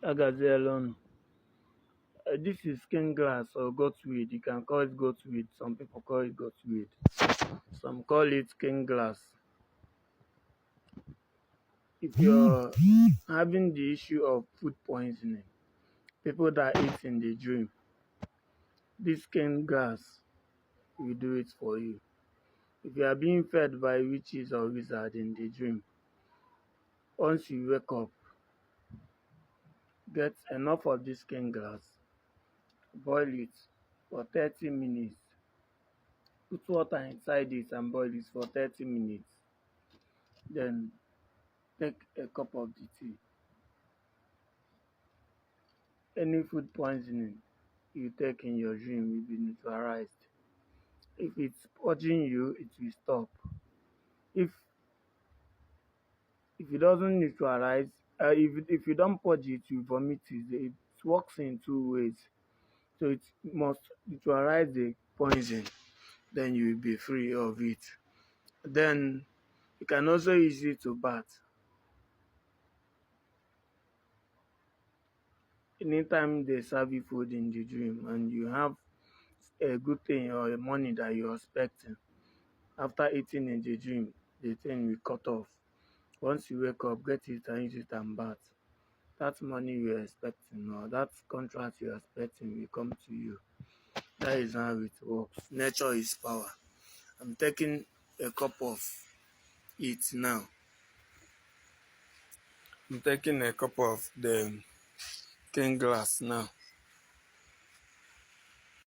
Agazelon. This is skin glass or goatweed. You can call it goatweed. Some people call it goatweed. Some call it skin glass. If you're having the issue of food poisoning, people that eat in the dream, this skin glass will do it for you. If you are being fed by witches or wizards in the dream, once you wake up, get enough of this skin glass, boil it for 30 minutes. Put water inside it and boil it for 30 minutes. Then take a cup of the tea. Any food poisoning you take in your dream will be neutralized. If it's purging you, it will stop. If it doesn't neutralize, if you don't purge it, you vomit it. It works in two ways. So it must neutralize the poison, then you will be free of it. Then you can also use it to bath. Anytime they serve you food in the dream and you have a good thing or a money that you're expecting, after eating in the dream, the thing will cut off. Once you wake up, get it and use it and bath. That money you're expecting or that contract you're expecting will come to you. That is how it works. Nature is power. I'm taking a cup of it now. I'm taking a cup of the cane glass now.